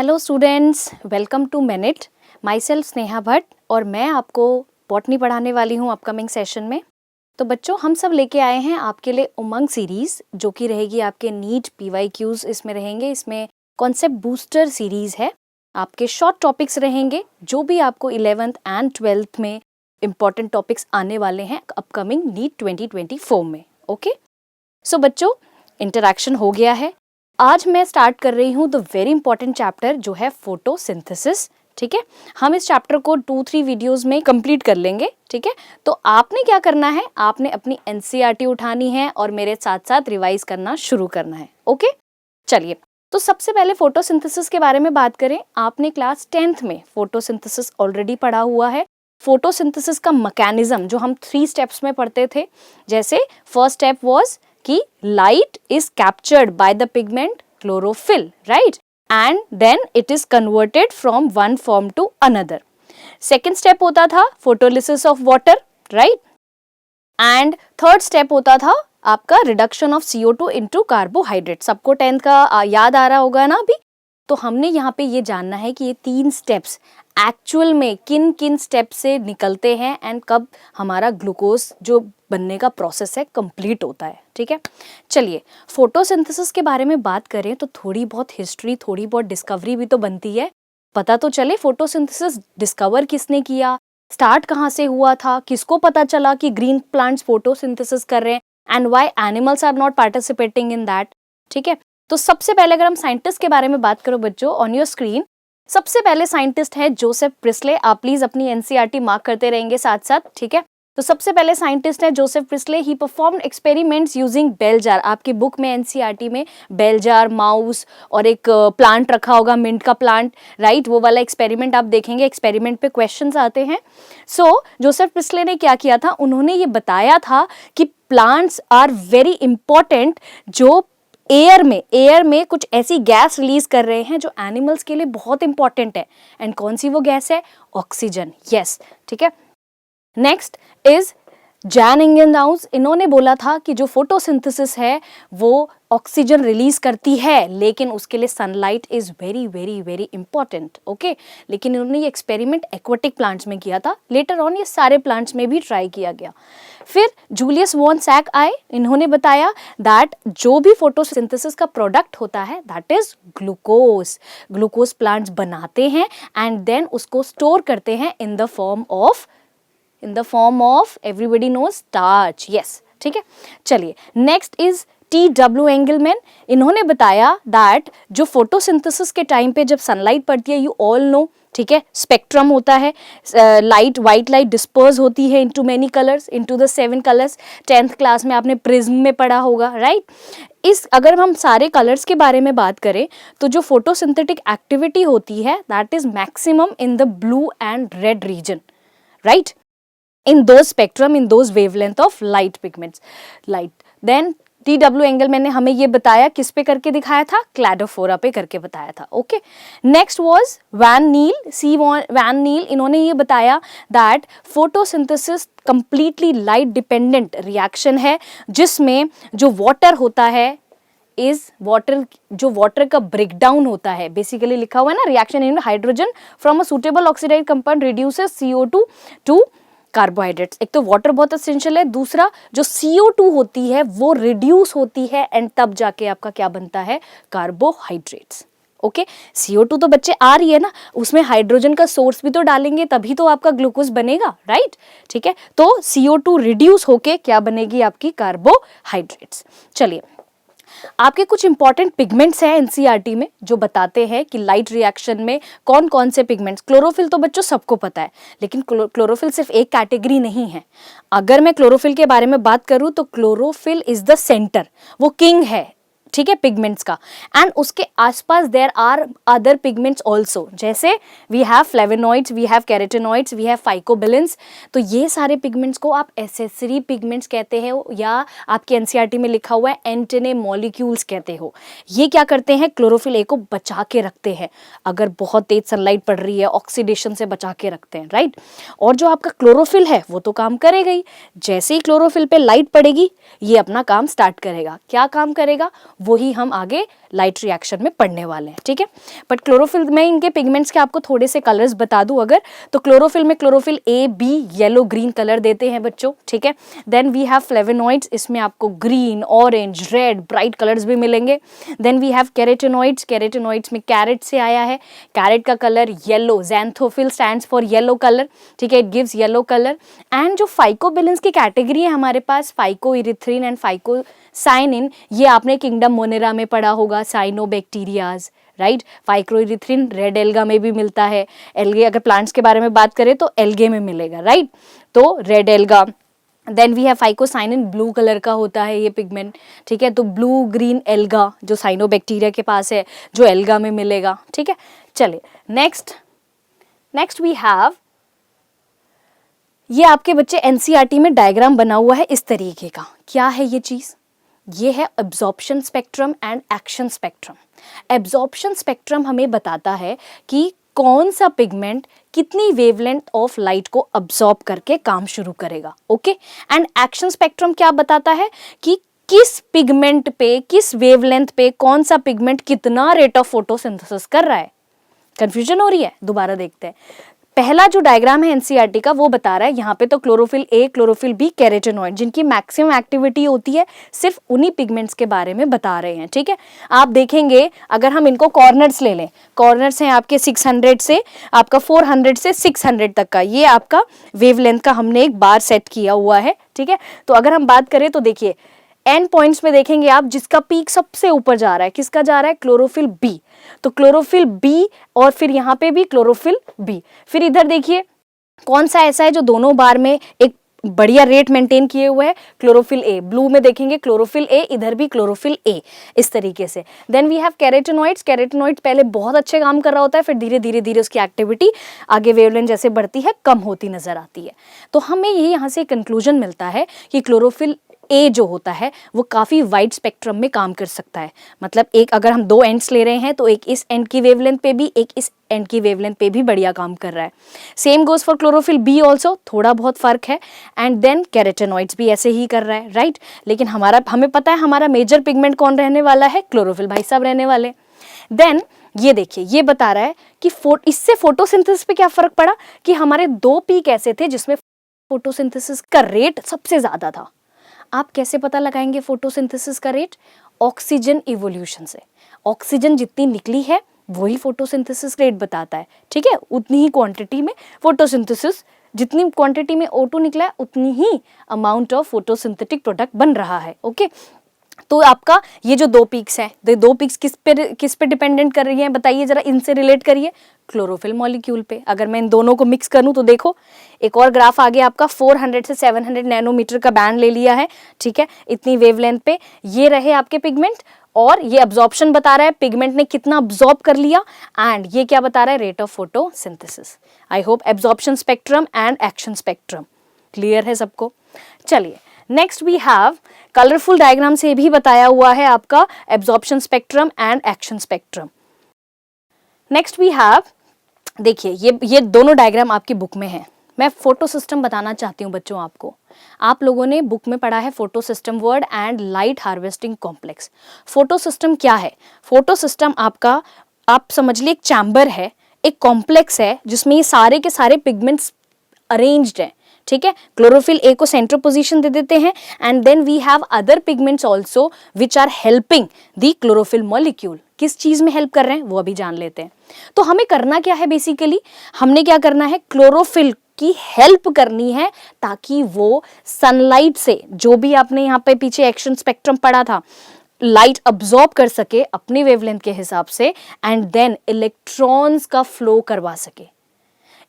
Hello students, welcome to minute. My self Sneha Bhatt और मैं आपको बॉटनी पढ़ाने वाली हूँ अपकमिंग सेशन में। तो बच्चों, हम सब लेके आए हैं आपके लिए उमंग सीरीज़, जो कि रहेगी आपके नीट PYQs इसमें रहेंगे। इसमें कॉन्सेप्ट बूस्टर सीरीज़ है, आपके शॉर्ट टॉपिक्स रहेंगे जो भी आपको 11th एंड 12th में इम्पॉर्टेंट टॉपिक्स आने वाले हैं अपकमिंग नीट 2024 में। ओके, सो बच्चों, इंटरैक्शन हो गया है। आज मैं स्टार्ट कर रही हूँ द वेरी इंपॉर्टेंट चैप्टर जो है फोटोसिंथेसिस। ठीक है, हम इस चैप्टर को 2-3 वीडियोस में कंप्लीट कर लेंगे। ठीक है, तो आपने क्या करना है, आपने अपनी NCERT उठानी है और मेरे साथ साथ रिवाइज करना शुरू करना है। ओके, चलिए, तो सबसे पहले फोटोसिंथेसिस के बारे में बात करें। आपने क्लास 10th में फोटोसिंथेसिस ऑलरेडी पढ़ा हुआ है। फोटोसिंथेसिस का मैकेनिज्म जो हम 3 स्टेप्स में पढ़ते थे, जैसे फर्स्ट स्टेप वाज कि light is captured by the pigment chlorophyll, right? And then it is converted from one form to another. Second step होता था photolysis of water, right? And third step होता था आपका reduction of CO2 into carbohydrate। सबको 10th का याद आ रहा होगा ना अभी? तो हमने यहाँ पे ये जानना है कि ये 3 स्टेप्स एक्चुअल में किन किन स्टेप से निकलते हैं एंड कब हमारा ग्लूकोज जो बनने का प्रोसेस है कंप्लीट होता है। ठीक है, चलिए, फोटोसिंथेसिस के बारे में बात करें तो थोड़ी बहुत हिस्ट्री, थोड़ी बहुत डिस्कवरी भी तो बनती है। पता तो चले फोटोसिंथेसिस डिस्कवर किसने किया, स्टार्ट कहाँ से हुआ था, किसको पता चला कि ग्रीन प्लांट्स फोटोसिंथेसिस कर रहे हैं and why animals are not participating in that. ठीक है, तो सबसे पहले अगर हम साइंटिस्ट के बारे में बात करो बच्चों, ऑन योर स्क्रीन सबसे पहले साइंटिस्ट है जोसेफ प्रिस्ले। आप प्लीज अपनी NCERT मार्क करते रहेंगे साथ साथ। ठीक है, तो सबसे पहले साइंटिस्ट है Joseph Priestley. He performed experiments using bell jar. आपकी बुक में NCERT में बेल जार, माउस और एक प्लांट रखा होगा, मिंट का प्लांट, राइट? वो वाला एक्सपेरिमेंट आप देखेंगे, एक्सपेरिमेंट पे क्वेश्चंस आते हैं। सो जोसेफ प्रिस्ले ने क्या किया था, उन्होंने ये बताया था कि प्लांट्स आर वेरी इंपॉर्टेंट, जो एयर में कुछ ऐसी गैस रिलीज कर रहे हैं जो एनिमल्स के लिए बहुत इंपॉर्टेंट है। एंड कौन सी वो गैस है? ऑक्सीजन। यस, ठीक है। Next is Jan Ingenhousz. इन्होंने बोला था कि जो फोटोसिंथेसिस है वो ऑक्सीजन रिलीज करती है, लेकिन उसके लिए sunlight is very very very important. Okay, लेकिन इन्होंने ये एक्सपेरिमेंट एक्वाटिक प्लांट्स में किया था। लेटर ऑन ये सारे प्लांट्स में भी ट्राई किया गया। फिर जूलियस वॉन सैक आए। इन्होंने बताया दैट जो भी फोटोसिंथेसिस का प्रोडक्ट होता है that is glucose. Glucose plants बनाते हैं एंड देन उसको स्टोर करते हैं in the form of everybody knows starch. Yes, ठीक है। चलिए, नेक्स्ट इज T.W. एंगलमैन। इन्होंने बताया दैट जो फोटोसिंथेसिस के टाइम पे जब सनलाइट पड़ती है, यू ऑल नो, ठीक है, स्पेक्ट्रम होता है, लाइट, व्हाइट लाइट डिस्पर्स होती है into many colours, into the 7 colours. 10th class में आपने प्रिज्म में पढ़ा होगा, राइट? अगर हम सारे कलर्स के बारे में बात करें तो जो फोटोसिंथेटिक एक्टिविटी होती है that is maximum in the blue and red region, right? in those spectrum, in those wavelength of light pigments, light. Then T.W. Engelmann ने हमें ये बताया, किस पे करके दिखाया था? क्लैडोफोरा पे करके बताया था। Okay, next was Van Niel. Van Niel, इन्होंने ये बताया that photosynthesis completely light dependent reaction है, जिसमें जो वाटर होता है जो वाटर का ब्रेकडाउन होता है, बेसिकली लिखा हुआ है ना, reaction in hydrogen from a suitable oxidised compound reduces CO2 to carbohydrates. एक तो वाटर बहुत एसेंशियल है, दूसरा जो CO2 होती है वो रिड्यूस होती है एंड तब जाके आपका क्या बनता है? कार्बोहाइड्रेट्स। ओके, CO2 तो बच्चे आ रही है ना, उसमें हाइड्रोजन का सोर्स भी तो डालेंगे तभी तो आपका ग्लूकोज बनेगा, राइट? ठीक है, तो CO2 रिड्यूस होके क्या बनेगी? आपकी कार्बोहाइड्रेट्स। चलिए, आपके कुछ इंपॉर्टेंट पिगमेंट्स हैं NCERT में जो बताते हैं कि लाइट रिएक्शन में कौन कौन से पिगमेंट्स। क्लोरोफिल तो बच्चों सबको पता है, लेकिन क्लोरोफिल सिर्फ एक कैटेगरी नहीं है। अगर मैं क्लोरोफिल के बारे में बात करूं तो क्लोरोफिल इज द सेंटर, वो किंग है, ठीक है, पिगमेंट्स का। एंड उसके आसपास there are other pigments also, जैसे we have flavonoids, we have carotenoids, we have phycobilins. तो ये सारे पिगमेंट्स को आप एसेसरी पिगमेंट्स कहते हो, या आपके NCERT में लिखा हुआ है एंटेने मॉलिक्यूल्स कहते हो। ये क्या करते हैं? क्लोरोफिल ए को बचा के रखते हैं, अगर बहुत तेज सनलाइट पड़ रही है, ऑक्सीडेशन से बचा के रखते हैं, राइट? और जो आपका क्लोरोफिल है वो तो काम करेगा ही। जैसे ही क्लोरोफिल पे लाइट पड़ेगी ये अपना काम स्टार्ट करेगा। क्या काम करेगा? वही हम आगे लाइट रिएक्शन में पढ़ने वाले हैं, ठीक है। बट क्लोरोफिल में इनके पिगमेंट्स के आपको थोड़े से कलर्स बता दूं अगर, तो क्लोरोफिल में chlorophyll A, B, yellow, green colour देते हैं बच्चों, ठीक है। देन वी हैव फ्लेवोनॉइड्स, इसमें आपको green, orange, red, bright colours भी मिलेंगे। Then we have carotenoids, carotenoids में कैरेट से आया है, कैरेट का colour yellow, xanthophyll stands for yellow colour, ठीक है, it gives yellow colour. And जो फाइकोबिलेंस की कैटेगरी है हमारे पास, फाइकोइरिथ्रिन एंड फाइकोसाइनिन, ये आपने किंगडम मोनेरा में पढ़ा होगा, साइनोबैक्टीरियाज, राइट। फाइकोइरिथ्रिन रेड एल्गा में भी मिलता है, एल्गे अगर प्लांट्स के बारे में बात करें तो एल्गे में मिलेगा, राइट, तो red alga. Then we have phycocyanin, blue colour का होता है ये पिगमेंट, ठीक है, तो ब्लू ग्रीन एल्गा जो साइनोबैक्टीरिया के पास है, जो एल्गा में मिलेगा, ठीक है। चलिए नेक्स्ट वी हैव, ये आपके बच्चे एनसीईआरटी में डायग्राम बना हुआ है इस तरीके का। क्या है ये चीज? ये है absorption spectrum and action spectrum. Absorption spectrum हमें बताता है कि कौन सा पिगमेंट कितनी वेवलेंथ ऑफ लाइट को अब्सॉर्ब करके काम शुरू करेगा, ओके। एंड एक्शन स्पेक्ट्रम क्या बताता है कि किस पिगमेंट पे, किस वेवलेंथ पे कौन सा पिगमेंट कितना रेट ऑफ फोटोसिंथेसिस कर रहा है। कंफ्यूजन हो रही है? दोबारा देखते हैं। पहला जो डायग्राम है एनसीईआरटी का वो बता रहा है, यहाँ पे तो chlorophyll A, chlorophyll B, carotenoid, जिनकी मैक्सिमम एक्टिविटी होती है, सिर्फ उन्हीं पिगमेंट्स के बारे में बता रहे हैं, ठीक है। आप देखेंगे अगर हम इनको कॉर्नर्स ले लें, कॉर्नर्स हैं आपके 600 से आपका 400 से 600 तक का, ये आपका वेवलेंथ का हमने एक बार सेट किया हुआ है, ठीक है। तो अगर हम बात करें तो देखिए एंड पॉइंट्स में देखेंगे आप, जिसका पीक सबसे ऊपर जा रहा है, किसका जा रहा है? Chlorophyll B. तो क्लोरोफिल बी और फिर यहाँ पे भी क्लोरोफिल बी। फिर इधर देखिए कौन सा ऐसा है जो दोनों बार में एक बढ़िया रेट मेंटेन किए हुए है? Chlorophyll A. ब्लू में देखेंगे क्लोरोफिल ए, इधर भी क्लोरोफिल ए, इस तरीके से। Then we have carotenoids. Carotenoid पहले बहुत अच्छे काम कर रहा होता है, फिर धीरे धीरे धीरे उसकी एक्टिविटी आगे वेवलेंथ जैसे बढ़ती है कम होती नजर आती है। तो हमें ये यहाँ से कंक्लूजन मिलता है कि क्लोरोफिल ए जो होता है वो काफ़ी वाइड स्पेक्ट्रम में काम कर सकता है। मतलब एक अगर हम दो एंड्स ले रहे हैं तो एक इस एंड की वेवलेंथ पे भी, एक इस एंड की वेवलेंथ पे भी बढ़िया काम कर रहा है। Same goes for chlorophyll B also, थोड़ा बहुत फर्क है। एंड देन कैरोटीनॉइड्स भी ऐसे ही कर रहा है, राइट। लेकिन हमें पता है हमारा मेजर पिगमेंट कौन रहने वाला है? क्लोरोफिल भाई साहब रहने वाले। देन ये देखिए, ये बता रहा है कि इससे फोटोसिंथेसिस पे क्या फर्क पड़ा कि हमारे दो पीक ऐसे थे जिसमें फोटोसिंथेसिस का रेट सबसे ज्यादा था। आप कैसे पता लगाएंगे फोटोसिंथेसिस का रेट? ऑक्सीजन इवोल्यूशन से। ऑक्सीजन जितनी निकली है वही फोटोसिंथेसिस रेट बताता है, ठीक है। उतनी ही क्वांटिटी में फोटोसिंथेसिस, जितनी क्वांटिटी में O2 निकला है उतनी ही अमाउंट ऑफ फोटोसिंथेटिक प्रोडक्ट बन रहा है, ओके। तो आपका ये जो दो पीक्स हैं, दो पीक्स किस पे डिपेंडेंट कर रही हैं बताइए जरा, इनसे रिलेट करिए। क्लोरोफिल मॉलिक्यूल पे। अगर मैं इन दोनों को मिक्स करूं तो देखो एक और ग्राफ आगे आपका 400 से 700 नैनोमीटर का बैंड ले लिया है, ठीक है, इतनी वेवलेंथ पे ये रहे आपके पिगमेंट, और ये अब्जॉर्प्शन बता रहा है पिगमेंट ने कितना अब्जॉर्ब कर लिया, एंड ये क्या बता रहा है? Rate of photosynthesis. I hope absorption spectrum and action spectrum clear है सबको। चलिए next we have colourful diagram से भी बताया हुआ है आपका absorption spectrum and action spectrum. Next we have, देखिए ये दोनों डायग्राम आपकी बुक में है। मैं फोटो सिस्टम बताना चाहती हूँ बच्चों आपको। आप लोगों ने बुक में पढ़ा है photo system word and light harvesting complex. Photo system क्या है? फोटो सिस्टम आपका, आप समझ लीजिए एक चैम्बर है, एक कॉम्प्लेक्स है जिसमें ये सारे के सारे पिगमेंट्स अरेंज्ड हैं, ठीक है। क्लोरोफिल ए को सेंट्रल पोजीशन दे देते हैं, and then we have other pigments also which are helping the chlorophyll molecule. किस चीज में हेल्प कर रहे हैं वो अभी जान लेते हैं। तो हमें करना क्या है बेसिकली, हमने क्या करना है? क्लोरोफिल की हेल्प करनी है ताकि वो सनलाइट से, जो भी आपने यहाँ पे पीछे एक्शन स्पेक्ट्रम पढ़ा था, लाइट अब्सॉर्ब कर सके अपनी वेवलेंथ के हिसाब से, एंड देन इलेक्ट्रॉन्स का फ्लो करवा सके।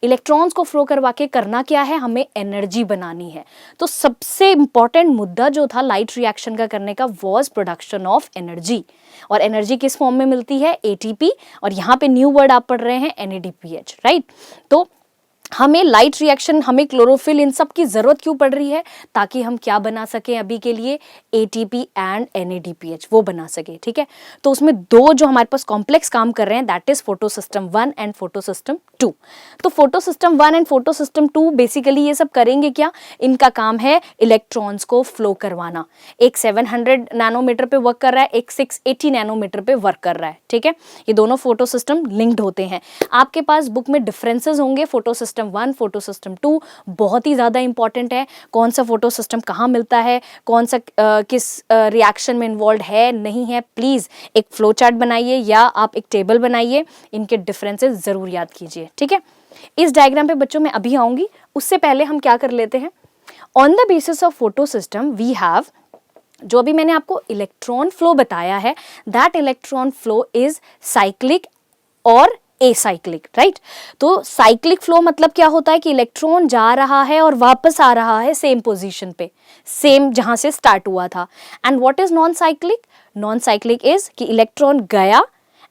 इलेक्ट्रॉन्स को फ्लो करवा के करना क्या है? हमें एनर्जी बनानी है। तो सबसे इंपॉर्टेंट मुद्दा जो था लाइट रिएक्शन का करने का वॉज प्रोडक्शन ऑफ एनर्जी। और एनर्जी किस फॉर्म में मिलती है? एटीपी, और यहाँ पे न्यू वर्ड आप पढ़ रहे हैं NADPH, राइट। तो हमें लाइट रिएक्शन, हमें क्लोरोफिल, इन सब की जरूरत क्यों पड़ रही है? ताकि हम क्या बना सकें अभी के लिए? ATP एंड NADPH वो बना सके, ठीक है। तो उसमें दो जो हमारे पास कॉम्प्लेक्स काम कर रहे हैं, that is photosystem 1 and photosystem 2। तो फोटोसिस्टम 1 एंड फोटोसिस्टम 2 बेसिकली ये सब करेंगे क्या? इनका काम है इलेक्ट्रॉन्स को फ्लो करवाना। एक 700 नैनोमीटर पे वर्क कर रहा है, एक 680 नैनोमीटर पे वर्क कर रहा है, ठीक है। ये दोनों फोटोसिस्टम लिंक्ड होते हैं। आपके पास बुक में डिफरेंसेस होंगे, फोटोसिस्टम 1, फोटोसिस्टम 2 बहुत ही ज़्यादा इंपॉर्टेंट है। कौन सा फोटोसिस्टम कहाँ मिलता है, कौन सा किस रिएक्शन में इन्वॉल्व है नहीं है, प्लीज़ एक फ्लो चार्ट बनाइए या आप एक टेबल बनाइए, इनके डिफरेंसेस ज़रूर याद कीजिए, ठीक है। इस डायग्राम पे बच्चों मैं अभी आऊँगी, उससे पहले हम क्या कर लेते हैं। On the basis of photosystem we have, जो अभी मैंने आपको इलेक्ट्रॉन फ्लो बताया है, that electron flow is cyclic और एसाइक्लिक, राइट। तो साइक्लिक फ्लो मतलब क्या होता है कि इलेक्ट्रॉन जा रहा है और वापस आ रहा है सेम पोजीशन पे, सेम जहां से स्टार्ट हुआ था। And what is non cyclic? Non cyclic is कि इलेक्ट्रॉन गया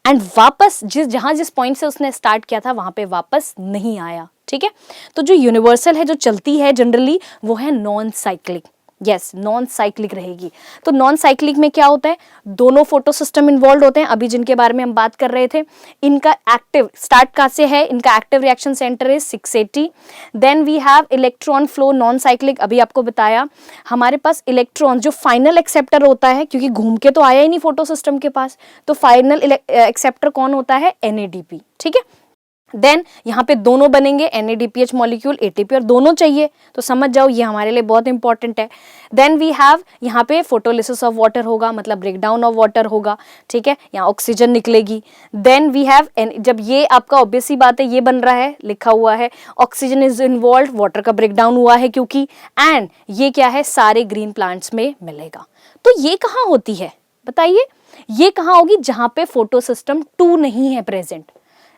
एंड वापस जिस पॉइंट से उसने स्टार्ट किया था वहां पे वापस नहीं आया, ठीक है। तो जो यूनिवर्सल है, जो चलती है जनरली, वो है non cyclic. Yes, non cyclic रहेगी। तो नॉन साइक्लिक में क्या होता है? दोनों फोटो सिस्टम इन्वॉल्व होते हैं, अभी जिनके बारे में हम बात कर रहे थे। इनका एक्टिव स्टार्ट कहाँ से है? इनका active reaction centre is 680। Then we have electron flow non cyclic, अभी आपको बताया। हमारे पास इलेक्ट्रॉन जो फाइनल एक्सेप्टर होता है, क्योंकि घूम के तो आया ही नहीं फोटो सिस्टम के पास, तो फाइनल एक्सेप्टर कौन होता है? NADP, ठीक है। देन यहाँ पे दोनों बनेंगे, NADPH मॉलिक्यूल, ATP, और दोनों चाहिए, तो समझ जाओ ये हमारे लिए बहुत इंपॉर्टेंट है। देन वी हैव यहाँ पे फोटोलिसिस ऑफ वाटर होगा, मतलब ब्रेकडाउन ऑफ वाटर होगा, ठीक है, यहाँ ऑक्सीजन निकलेगी। देन वी हैव, जब ये आपका ऑब्वियस सी बात है, ये बन रहा है, लिखा हुआ है ऑक्सीजन इज इन्वॉल्व, वाटर का ब्रेकडाउन हुआ है क्योंकि, एंड ये क्या है? सारे ग्रीन प्लांट्स में मिलेगा। तो ये कहाँ होती है बताइए? ये कहाँ होगी? जहां पे फोटोसिस्टम 2 नहीं है प्रेजेंट,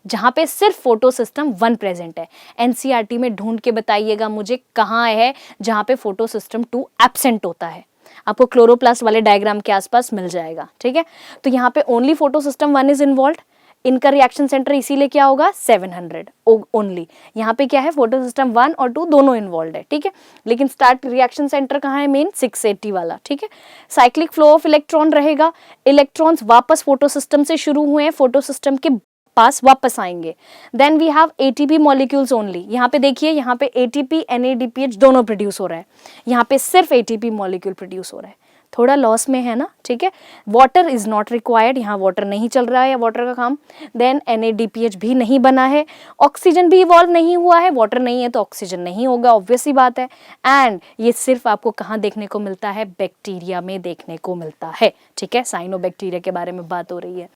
जहां पे सिर्फ फोटो सिस्टम 1 प्रेजेंट है। NCERT में ढूंढ के बताइएगा मुझे कहां है जहां पे फोटो सिस्टम 2 एब्सेंट होता है। आपको क्लोरोप्लास्ट वाले डायग्राम के आसपास मिल जाएगा, ठीक है। तो यहाँ पे only photo system 1 is involve. इनका रिएक्शन सेंटर इसीलिए क्या होगा? 700 ओनली। यहाँ पे क्या है? फोटो सिस्टम 1 और 2 दोनों इन्वॉल्व है, ठीक है। लेकिन स्टार्ट रिएक्शन सेंटर कहाँ है? मेन 680 वाला, ठीक है। साइक्लिक फ्लो ऑफ इलेक्ट्रॉन रहेगा, इलेक्ट्रॉन्स वापस फोटो सिस्टम से शुरू हुए हैं, फोटो सिस्टम के पास वापस आएंगे। Then we have ATP molecules only. यहाँ पे देखिए, यहाँ पे ATP NADPH दोनों प्रोड्यूस हो रहा है, यहाँ पे सिर्फ ATP मॉलिक्यूल प्रोड्यूस हो रहा है। थोड़ा लॉस में है ना, ठीक है। वाटर इज नॉट रिक्वायर्ड, यहाँ वाटर नहीं चल रहा है, वाटर का काम। देन NADPH भी नहीं बना है, ऑक्सीजन भी इवॉल्व नहीं हुआ है, वाटर नहीं है तो ऑक्सीजन नहीं होगा, ऑब्वियस सी बात है। एंड ये सिर्फ आपको कहाँ देखने को मिलता है? बैक्टीरिया में देखने को मिलता है, ठीक है। साइनोबैक्टीरिया के बारे में बात हो रही है।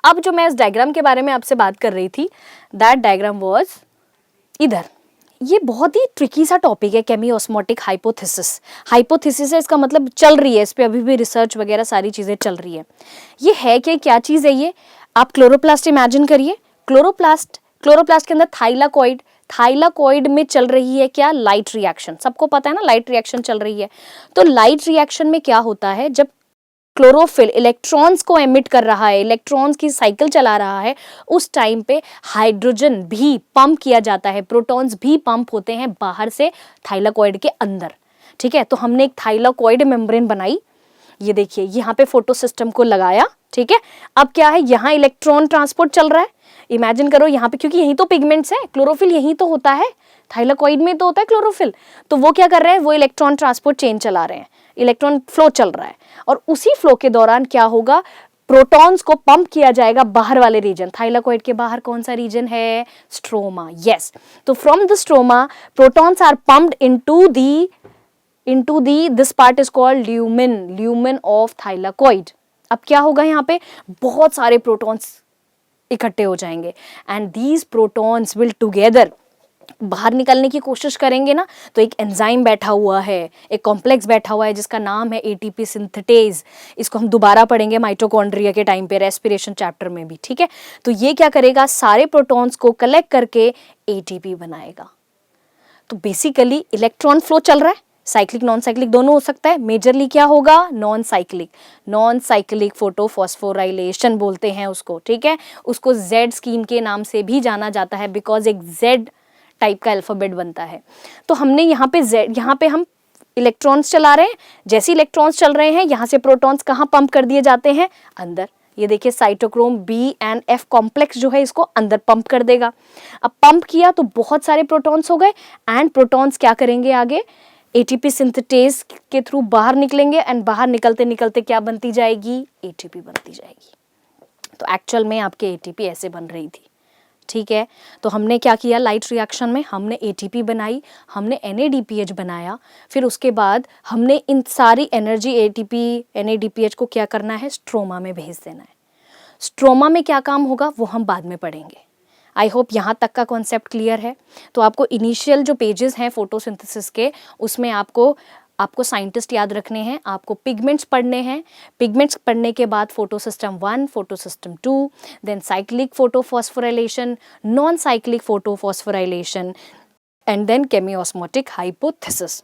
अब जो मैं इस डायग्राम के बारे में आपसे बात कर रही थी, दैट डायग्राम वाज इधर। ये बहुत ही ट्रिकी सा टॉपिक है, केमियोस्मोटिक हाइपोथेसिस। हाइपोथेसिस है, इसका मतलब चल रही है, इस पे अभी भी रिसर्च वगैरह सारी चीज़ें चल रही है। ये है कि क्या चीज़ है ये? आप क्लोरोप्लास्ट इमेजिन करिए। क्लोरोप्लास्ट के अंदर थाइलाकोइड में चल रही है क्या? Light reaction. सबको पता है ना, लाइट रिएक्शन चल रही है। तो लाइट रिएक्शन में क्या होता है? जब क्लोरोफिल इलेक्ट्रॉन्स को एमिट कर रहा है, इलेक्ट्रॉन्स की साइकिल चला रहा है, उस टाइम पे हाइड्रोजन भी पंप किया जाता है, प्रोटॉन्स भी पंप होते हैं बाहर से थाइलाकोइड के अंदर, ठीक है। तो हमने एक थाइलाकोइड मेम्ब्रेन बनाई, ये देखिए यहाँ पे फोटो सिस्टम को लगाया, ठीक है। अब क्या है? यहाँ इलेक्ट्रॉन ट्रांसपोर्ट चल रहा है। इमेजिन करो यहाँ पे, क्योंकि यही तो पिगमेंट्स है, क्लोरोफिल यही तो होता है, थाइलाकोइड में तो होता है क्लोरोफिल। तो वो क्या कर रहे हैं? वो इलेक्ट्रॉन ट्रांसपोर्ट चेन चला रहे हैं, इलेक्ट्रॉन फ्लो चल रहा है, और उसी फ्लो के दौरान क्या होगा? प्रोटॉन्स को पंप किया जाएगा बाहर वाले रीजन। थाइलाकोइड के बाहर कौन सा रीजन है? Stroma, yes. तो from the stroma protons are pumped into the this part is called lumen of thylakoid। अब क्या होगा? यहाँ पे बहुत सारे प्रोटॉन्स इकट्ठे हो जाएंगे, and these protons will together बाहर निकलने की कोशिश करेंगे ना, तो एक एंजाइम बैठा हुआ है, एक कॉम्प्लेक्स बैठा हुआ है जिसका नाम है ATP सिंथेटेज। इसको हम दोबारा पढ़ेंगे माइटोकॉन्ड्रिया के टाइम पे, रेस्पिरेशन चैप्टर में भी, ठीक है। तो ये क्या करेगा? सारे प्रोटॉन्स को कलेक्ट करके ATP बनाएगा। तो बेसिकली इलेक्ट्रॉन फ्लो चल रहा है, साइक्लिक नॉन साइक्लिक दोनों हो सकता है। मेजरली क्या होगा? नॉन साइक्लिक फोटोफॉस्फोराइलेशन बोलते हैं उसको, ठीक है। उसको Z स्कीन के नाम से भी जाना जाता है, बिकॉज एक Z टाइप का अल्फ़ाबेट बनता है। तो हमने यहाँ पे Z, यहाँ पे हम इलेक्ट्रॉन्स चला रहे हैं, जैसे इलेक्ट्रॉन्स चल रहे हैं यहाँ से प्रोटॉन्स कहाँ पंप कर दिए जाते हैं, अंदर। ये देखिए साइटोक्रोम B&F कॉम्प्लेक्स जो है इसको अंदर पंप कर देगा। अब पंप किया तो बहुत सारे प्रोटॉन्स हो गए एंड प्रोटॉन्स क्या करेंगे आगे, एटीपी सिंथेटेज के थ्रू बाहर निकलेंगे एंड बाहर निकलते निकलते क्या बनती जाएगी, एटीपी बनती जाएगी। तो एक्चुअल में आपके एटीपी ऐसे बन रही थी, ठीक है। तो हमने क्या किया, लाइट रिएक्शन में हमने एटीपी बनाई, हमने NADPH बनाया, फिर उसके बाद हमने इन सारी एनर्जी एटीपी NADPH को क्या करना है, स्ट्रोमा में भेज देना है। स्ट्रोमा में क्या काम होगा वो हम बाद में पढ़ेंगे। आई होप यहाँ तक का कॉन्सेप्ट क्लियर है। तो आपको इनिशियल जो पेजेस हैं फोटोसिंथेसिस के, उसमें आपको साइंटिस्ट याद रखने हैं, आपको पिगमेंट्स पढ़ने हैं। पिगमेंट्स पढ़ने के बाद photosystem 1, photosystem 2, then cyclic photophosphorylation, non cyclic photophosphorylation and then chemiosmotic hypothesis.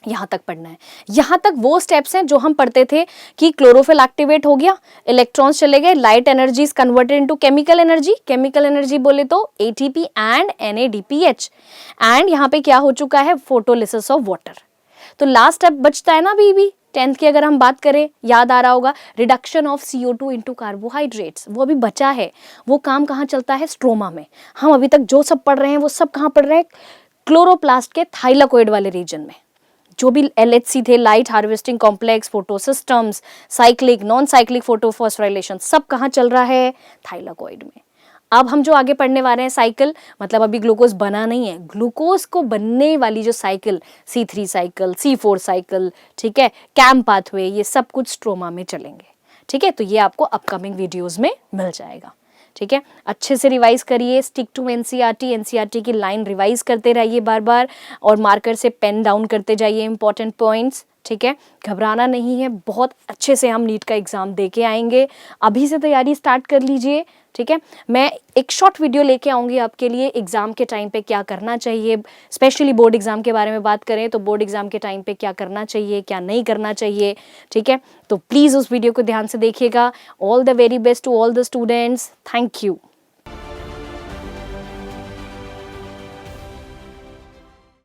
यहाँ तक पढ़ना है। यहाँ तक वो स्टेप्स हैं जो हम पढ़ते थे कि क्लोरोफिल एक्टिवेट हो गया, इलेक्ट्रॉन्स चले गए, light energy is converted into chemical energy. Chemical energy बोले तो एटीपी एंड NADPH, एंड यहाँ पे क्या हो चुका है, फोटोलिसिस ऑफ वाटर। तो लास्ट स्टेप बचता है ना अभी 10th की अगर हम बात करें, याद आ रहा होगा, reduction of CO2 into carbohydrates, वो अभी बचा है। वो काम कहाँ चलता है, स्ट्रोमा में। हम अभी तक जो सब पढ़ रहे हैं वो सब कहाँ पढ़ रहे हैं, क्लोरोप्लास्ट के थाइलाकोइड वाले रीजन में। जो भी LHC थे, light harvesting complex, photosystems, cyclic, non cyclic photophosphorylation, सब कहाँ चल रहा है, थाइलाकोइड में। अब हम जो आगे पढ़ने वाले हैं साइकिल, मतलब अभी ग्लूकोज बना नहीं है, ग्लूकोज को बनने वाली जो cycle, C3 cycle, C4 cycle, ठीक है, कैम पाथवे, ये सब कुछ स्ट्रोमा में चलेंगे, ठीक है। तो ये आपको अपकमिंग वीडियोस में मिल जाएगा, ठीक है। अच्छे से रिवाइज करिए, स्टिक टू NCERT की लाइन रिवाइज करते रहिए बार बार, और मार्कर से पेन डाउन करते जाइए इंपॉर्टेंट पॉइंट्स, ठीक है। घबराना नहीं है, बहुत अच्छे से हम नीट का एग्ज़ाम दे के आएंगे। अभी से तैयारी स्टार्ट कर लीजिए, ठीक है। मैं एक शॉर्ट वीडियो लेके आऊँगी आपके लिए, एग्ज़ाम के टाइम पे क्या करना चाहिए, स्पेशली बोर्ड एग्ज़ाम के बारे में बात करें तो बोर्ड एग्ज़ाम के टाइम पे क्या करना चाहिए, क्या नहीं करना चाहिए, ठीक है। तो प्लीज़ उस वीडियो को ध्यान से देखिएगा। All the very best to all the students, thank you.